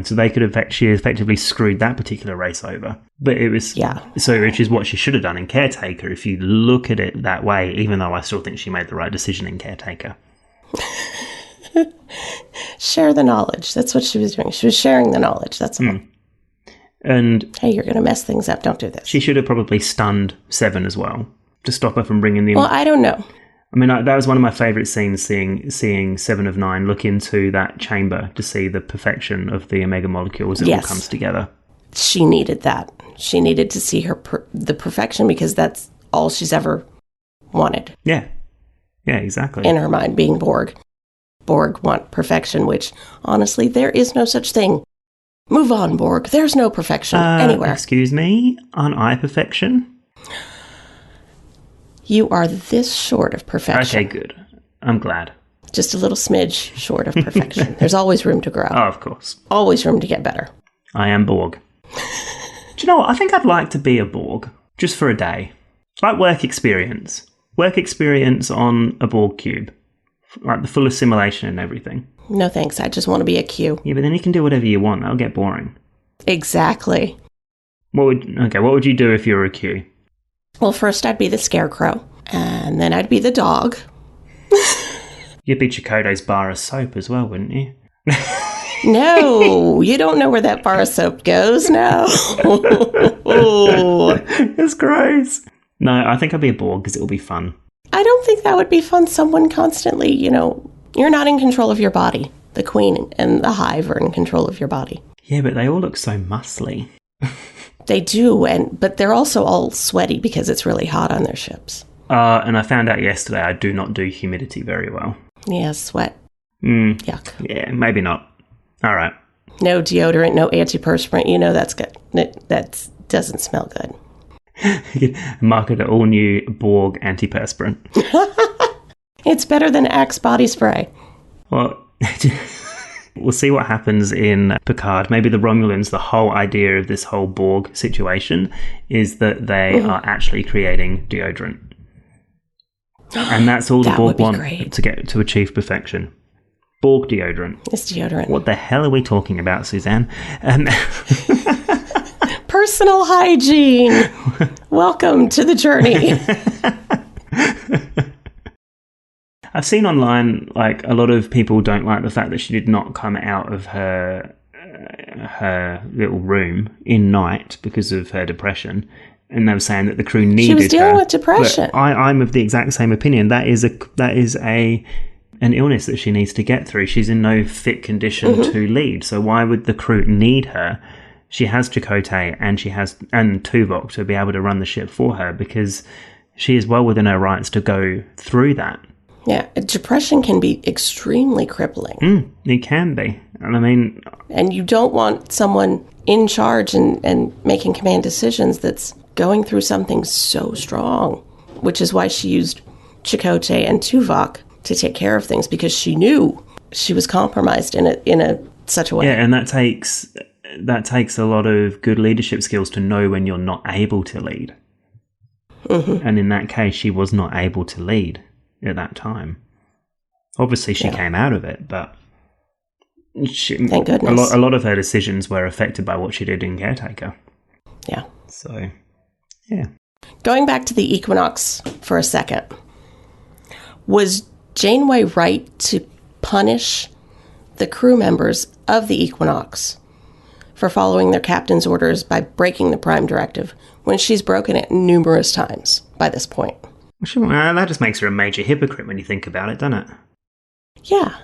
Speaker 4: So they could have she effectively screwed that particular race over. But it was...
Speaker 5: Yeah.
Speaker 4: So, which is what she should have done in Caretaker, if you look at it that way, even though I still think she made the right decision in Caretaker.
Speaker 5: Share the knowledge. That's what she was doing. She was sharing the knowledge. That's all.
Speaker 4: And
Speaker 5: hey, you're going to mess things up. Don't do this.
Speaker 4: She should have probably stunned Seven as well to stop her from bringing the...
Speaker 5: Well, I don't know.
Speaker 4: I mean, that was one of my favourite scenes, seeing 7 of 9 look into that chamber to see the perfection of the Omega molecule as it all comes together.
Speaker 5: She needed that. She needed to see the perfection because that's all she's ever wanted.
Speaker 4: Yeah. Yeah, exactly.
Speaker 5: In her mind, being Borg. Borg want perfection, which, honestly, there is no such thing. Move on, Borg. There's no perfection anywhere.
Speaker 4: Excuse me? Aren't I perfection?
Speaker 5: You are this short of perfection.
Speaker 4: Okay, good. I'm glad.
Speaker 5: Just a little smidge short of perfection. There's always room to grow.
Speaker 4: Oh, of course.
Speaker 5: Always room to get better.
Speaker 4: I am Borg. Do you know what? I think I'd like to be a Borg. Just for a day. Like work experience. Work experience on a Borg cube. Like the full assimilation and everything.
Speaker 5: No thanks, I just want to be a Q.
Speaker 4: Yeah, but then you can do whatever you want. That'll get boring.
Speaker 5: Exactly.
Speaker 4: What would you do if you were a Q?
Speaker 5: Well, first I'd be the scarecrow, and then I'd be the dog.
Speaker 4: You'd be Chakotay's bar of soap as well, wouldn't you?
Speaker 5: No, you don't know where that bar of soap goes, no.
Speaker 4: It's gross. No, I think I'd be a Borg because it'll be fun.
Speaker 5: I don't think that would be fun. Someone constantly, you're not in control of your body. The Queen and the Hive are in control of your body.
Speaker 4: Yeah, but they all look so muscly.
Speaker 5: They do, but they're also all sweaty because it's really hot on their ships.
Speaker 4: And I found out yesterday I do not do humidity very well.
Speaker 5: Yeah, sweat. Yuck.
Speaker 4: Yeah, maybe not. All right.
Speaker 5: No deodorant, no antiperspirant. That's good. That doesn't smell good.
Speaker 4: Market an all-new Borg antiperspirant.
Speaker 5: It's better than Axe body spray.
Speaker 4: Well, we'll see what happens in Picard. Maybe the Romulans, the whole idea of this whole Borg situation is that they are actually creating deodorant. And that's all the Borg want to achieve perfection. Borg deodorant.
Speaker 5: It's deodorant.
Speaker 4: What the hell are we talking about, Suzanne?
Speaker 5: Personal hygiene. Welcome to the journey.
Speaker 4: I've seen online, like, a lot of people don't like the fact that she did not come out of her little room in night because of her depression. And they were saying that the crew needed her.
Speaker 5: She was dealing with depression.
Speaker 4: But I'm of the exact same opinion. That is an illness that she needs to get through. She's in no fit condition to lead. So why would the crew need her? She has Chakotay and Tuvix to be able to run the ship for her because she is well within her rights to go through that.
Speaker 5: Yeah, depression can be extremely crippling.
Speaker 4: It can be. And
Speaker 5: and you don't want someone in charge and making command decisions that's going through something so strong, which is why she used Chakotay and Tuvix to take care of things, because she knew she was compromised in such a way.
Speaker 4: Yeah, and that takes a lot of good leadership skills to know when you're not able to lead. And in that case, she was not able to lead at that time. Obviously, she came out of it, but
Speaker 5: thank goodness.
Speaker 4: A lot of her decisions were affected by what she did in Caretaker.
Speaker 5: Yeah.
Speaker 4: So, yeah.
Speaker 5: Going back to the Equinox for a second, was Janeway right to punish the crew members of the Equinox for following their captain's orders by breaking the Prime Directive when she's broken it numerous times by this point?
Speaker 4: That just makes her a major hypocrite when you think about it, doesn't it?
Speaker 5: Yeah,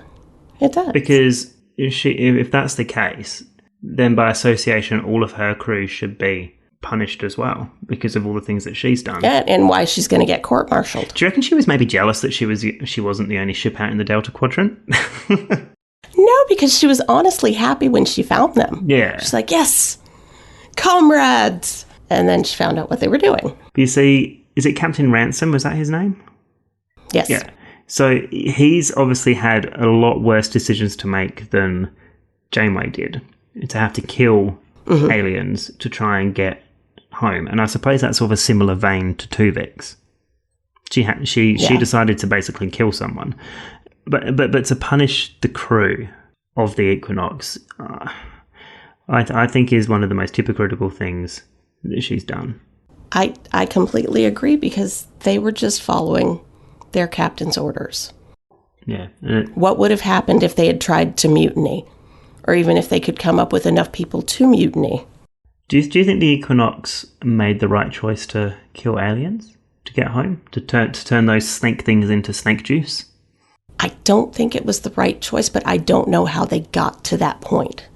Speaker 5: it does.
Speaker 4: Because if that's the case, then by association, all of her crew should be punished as well because of all the things that she's done.
Speaker 5: Yeah, and why she's going to get court-martialed.
Speaker 4: Do you reckon she was maybe jealous that she wasn't the only ship out in the Delta Quadrant?
Speaker 5: No, because she was honestly happy when she found them.
Speaker 4: Yeah.
Speaker 5: She's like, yes, comrades! And then she found out what they were doing.
Speaker 4: But you see, is it Captain Ransom? Was that his name?
Speaker 5: Yes.
Speaker 4: Yeah. So he's obviously had a lot worse decisions to make than Janeway did. To have to kill aliens to try and get home. And I suppose that's sort of a similar vein to Tuvix. She decided to basically kill someone. But to punish the crew of the Equinox, I think is one of the most hypocritical things that she's done.
Speaker 5: I completely agree, because they were just following their captain's orders.
Speaker 4: Yeah.
Speaker 5: What would have happened if they had tried to mutiny? Or even if they could come up with enough people to mutiny?
Speaker 4: Do you think the Equinox made the right choice to kill aliens to get home? To turn those snake things into snake juice?
Speaker 5: I don't think it was the right choice, but I don't know how they got to that point.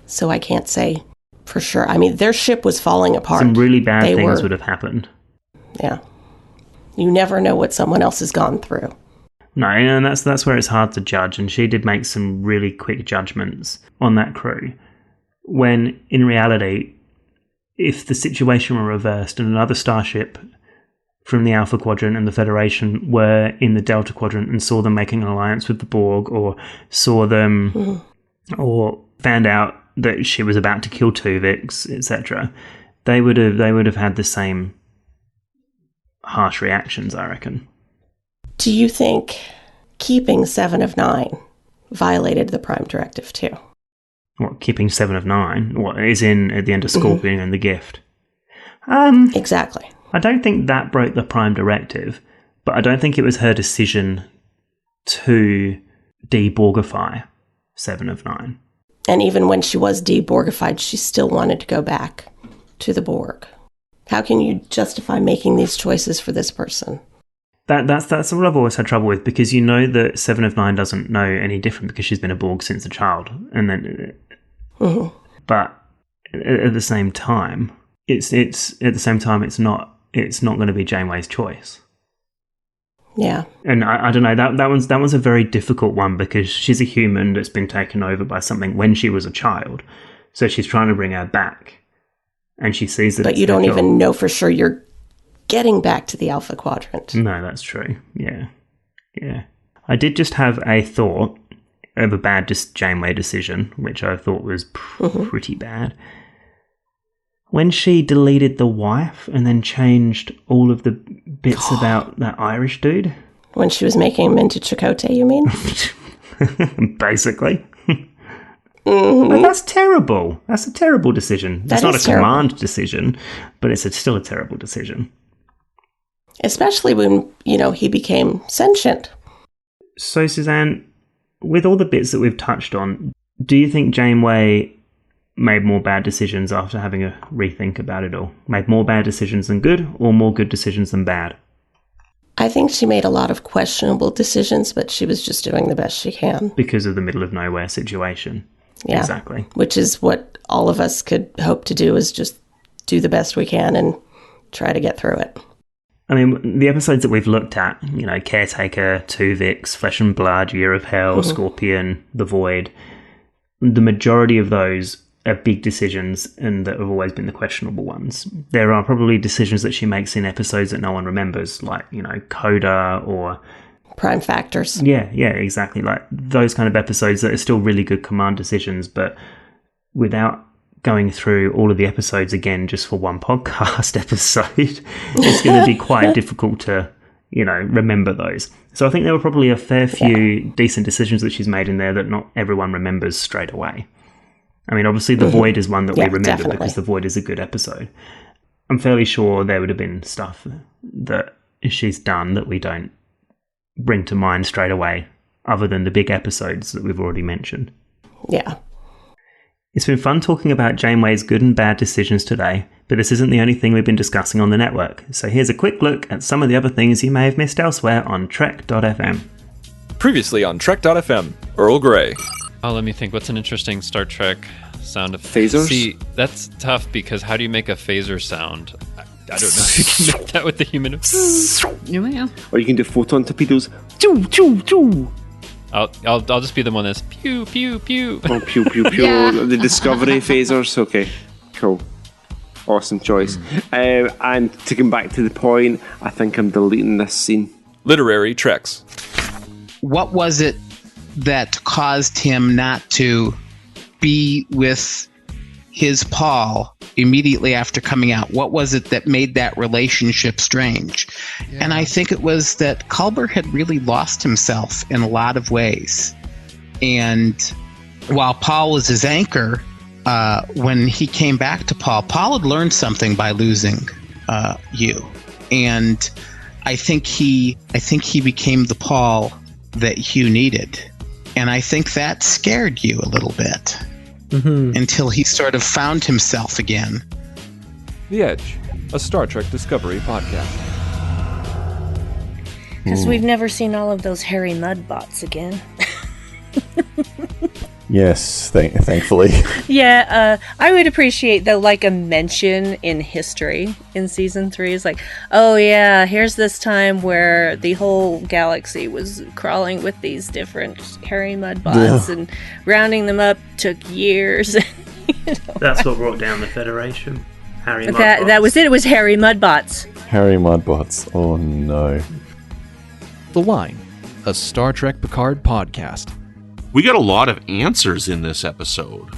Speaker 5: So I can't say for sure. I mean, their ship was falling apart.
Speaker 4: Some really bad things would have happened.
Speaker 5: Yeah. You never know what someone else has gone through.
Speaker 4: No, and that's where it's hard to judge, and she did make some really quick judgments on that crew. When, in reality, if the situation were reversed and another starship from the Alpha Quadrant and the Federation were in the Delta Quadrant and saw them making an alliance with the Borg, or saw them, or found out that she was about to kill Tuvix, etc., they would have had the same harsh reactions, I reckon.
Speaker 5: Do you think keeping 7 of 9 violated the Prime Directive too?
Speaker 4: What, keeping 7 of 9? What, is in at the end of Scorpion and the gift?
Speaker 5: Exactly.
Speaker 4: I don't think that broke the Prime Directive, but I don't think it was her decision to de-Borgify 7 of 9.
Speaker 5: And even when she was de-Borgified, she still wanted to go back to the Borg. How can you justify making these choices for this person?
Speaker 4: That's what I've always had trouble with, because you know that 7 of 9 doesn't know any different because she's been a Borg since a child, and then, but at the same time, it's not going to be Janeway's choice.
Speaker 5: Yeah,
Speaker 4: and I don't know, that was a very difficult one, because she's a human that's been taken over by something when she was a child, so she's trying to bring her back, and she sees that. But
Speaker 5: you don't even know for sure you're getting back to the Alpha Quadrant.
Speaker 4: No, that's true. Yeah. I did just have a thought of a bad Janeway decision, which I thought was pretty bad. When she deleted the wife and then changed all of the bits about that Irish dude.
Speaker 5: When she was making him into Chakotay, you mean?
Speaker 4: Basically. But that's terrible. That's a terrible decision. It's not a command decision, but it's still a terrible decision.
Speaker 5: Especially when, he became sentient.
Speaker 4: So, Suzanne, with all the bits that we've touched on, do you think Janeway made more bad decisions after having a rethink about it all? Made more bad decisions than good, or more good decisions than bad?
Speaker 5: I think she made a lot of questionable decisions, but she was just doing the best she can.
Speaker 4: Because of the middle of nowhere situation.
Speaker 5: Yeah,
Speaker 4: exactly.
Speaker 5: Which is what all of us could hope to do, is just do the best we can and try to get through it.
Speaker 4: I mean, the episodes that we've looked at, Caretaker, Tuvix, Flesh and Blood, Year of Hell, Scorpion, The Void, the majority of those are big decisions and that have always been the questionable ones. There are probably decisions that she makes in episodes that no one remembers, like, Coda or
Speaker 5: Prime Factors.
Speaker 4: Yeah, exactly. Like those kind of episodes that are still really good command decisions, but without going through all of the episodes again just for one podcast episode, it's going to be quite difficult to, remember those. So I think there were probably a fair few decent decisions that she's made in there that not everyone remembers straight away. I mean, obviously The Void is one that we remember because The Void is a good episode. I'm fairly sure there would have been stuff that she's done that we don't bring to mind straight away, other than the big episodes that we've already mentioned.
Speaker 5: Yeah.
Speaker 4: It's been fun talking about Janeway's good and bad decisions today, but this isn't the only thing we've been discussing on the network, so here's a quick look at some of the other things you may have missed elsewhere on Trek.fm.
Speaker 6: Previously on Trek.fm, Earl Grey.
Speaker 7: Oh, let me think. What's an interesting Star Trek sound effect?
Speaker 6: Phasers?
Speaker 7: See, that's tough, because how do you make a phaser sound? I don't know if you can make that with the human.
Speaker 8: Yeah.
Speaker 9: Or you can do photon torpedoes. Choo, choo, choo.
Speaker 7: I'll just be the one that's pew, pew, pew.
Speaker 9: Oh, pew, pew, pew.
Speaker 8: Yeah.
Speaker 9: The Discovery phasers. Okay, cool. Awesome choice. And to come back to the point, I think I'm deleting this scene.
Speaker 6: Literary Treks.
Speaker 8: What was it that caused him not to be with his Paul immediately after coming out? What was it that made that relationship strange? Yeah. And I think it was that Culber had really lost himself in a lot of ways. And while Paul was his anchor, when he came back to Paul had learned something by losing you. And I think he became the Paul that Hugh needed. And I think that scared you a little bit. Until he sort of found himself again.
Speaker 6: The Edge, a Star Trek Discovery podcast.
Speaker 10: Because we've never seen all of those hairy mudbots again.
Speaker 11: Yes, thankfully.
Speaker 10: Yeah, I would appreciate, though, like a mention in history in season 3. It's like, oh yeah, here's this time where the whole galaxy was crawling with these different hairy mudbots, and rounding them up took years.
Speaker 4: That's what brought down the Federation. Hairy mudbots.
Speaker 10: That was it. It was hairy mudbots.
Speaker 11: Hairy mudbots. Oh no.
Speaker 6: The Line, a Star Trek Picard podcast.
Speaker 12: We got a lot of answers in this episode.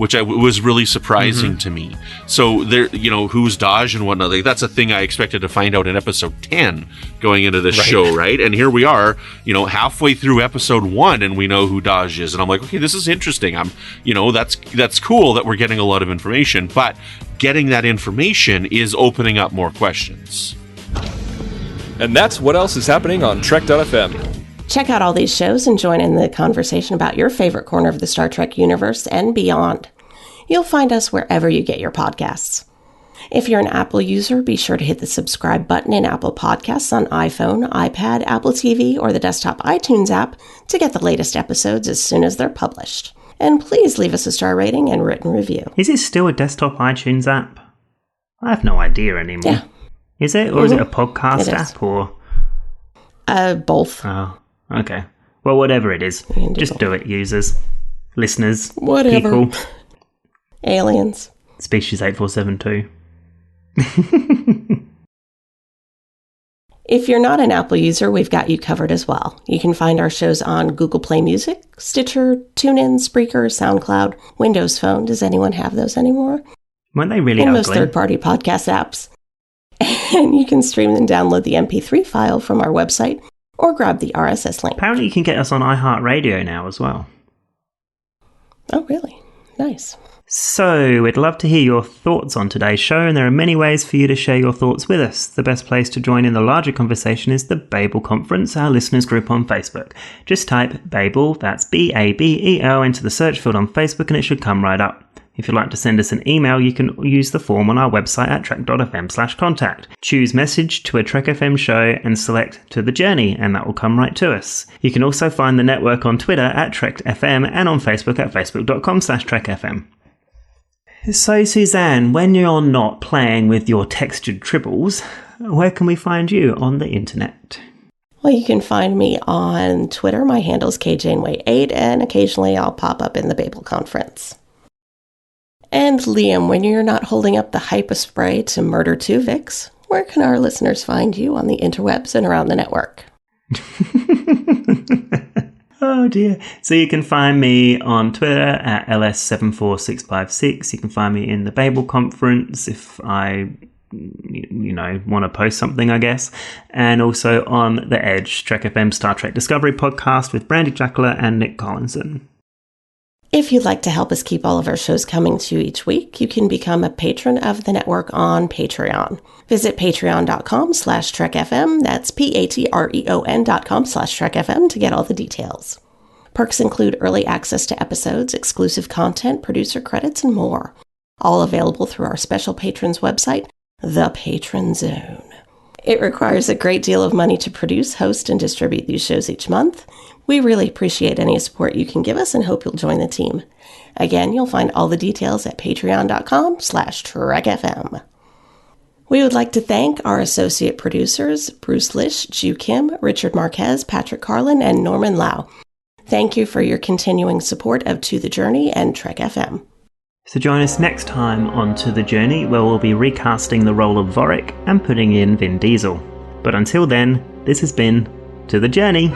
Speaker 12: which was really surprising to me. So there, who's Daj and whatnot. Like, that's a thing I expected to find out in episode 10 going into this show, right? And here we are, halfway through episode 1, and we know who Daj is. And I'm like, okay, this is interesting. That's cool that we're getting a lot of information, but getting that information is opening up more questions.
Speaker 6: And that's what else is happening on Trek.fm.
Speaker 5: Check out all these shows and join in the conversation about your favorite corner of the Star Trek universe and beyond. You'll find us wherever you get your podcasts. If you're an Apple user, be sure to hit the subscribe button in Apple Podcasts on iPhone, iPad, Apple TV, or the desktop iTunes app to get the latest episodes as soon as they're published. And please leave us a star rating and written review.
Speaker 4: Is it still a desktop iTunes app? I have no idea anymore.
Speaker 5: Yeah.
Speaker 4: Is it? Or is it a podcast app? Or
Speaker 5: both.
Speaker 4: Oh. Okay. Well, whatever it is, just do it, users, listeners,
Speaker 5: whatever.
Speaker 4: People.
Speaker 5: Aliens.
Speaker 4: Species 8472.
Speaker 5: If you're not an Apple user, we've got you covered as well. You can find our shows on Google Play Music, Stitcher, TuneIn, Spreaker, SoundCloud, Windows Phone. Does anyone have those anymore?
Speaker 4: Weren't they really
Speaker 5: and
Speaker 4: ugly?
Speaker 5: Most third-party podcast apps. And you can stream and download the MP3 file from our website, or grab the RSS link.
Speaker 4: Apparently you can get us on iHeartRadio now as well.
Speaker 5: Oh, really? Nice.
Speaker 4: So, we'd love to hear your thoughts on today's show, and there are many ways for you to share your thoughts with us. The best place to join in the larger conversation is the Babel Conference, our listeners group on Facebook. Just type Babel, that's Babel, into the search field on Facebook and it should come right up. If you'd like to send us an email, you can use the form on our website at trek.fm/contact. Choose message to a Trek FM show and select To The Journey, and that will come right to us. You can also find the network on Twitter at TrekFM and on Facebook at facebook.com/TrekFM. So, Suzanne, when you're not playing with your textured tribbles, where can we find you on the internet?
Speaker 5: Well, you can find me on Twitter. My handle is KJaneway8, and occasionally I'll pop up in the Babel Conference. And Liam, when you're not holding up the hypospray to murder Tuvix, where can our listeners find you on the interwebs and around the network?
Speaker 4: Oh dear. So you can find me on Twitter at LS74656. You can find me in the Babel Conference if I, want to post something, I guess. And also on The Edge, Trek FM Star Trek Discovery podcast with Brandy Jackler and Nick Collinson.
Speaker 5: If you'd like to help us keep all of our shows coming to you each week, you can become a patron of the network on Patreon. Visit patreon.com/TrekFM. That's patreon.com/TrekFM to get all the details. Perks include early access to episodes, exclusive content, producer credits, and more. All available through our special patrons website, The Patron Zone. It requires a great deal of money to produce, host, and distribute these shows each month. We really appreciate any support you can give us and hope you'll join the team. Again, you'll find all the details at patreon.com/TrekFM. We would like to thank our associate producers, Bruce Lish, Ju Kim, Richard Marquez, Patrick Carlin, and Norman Lau. Thank you for your continuing support of To The Journey and Trek FM.
Speaker 4: So join us next time on To The Journey, where we'll be recasting the role of Vorik and putting in Vin Diesel. But until then, this has been To The Journey.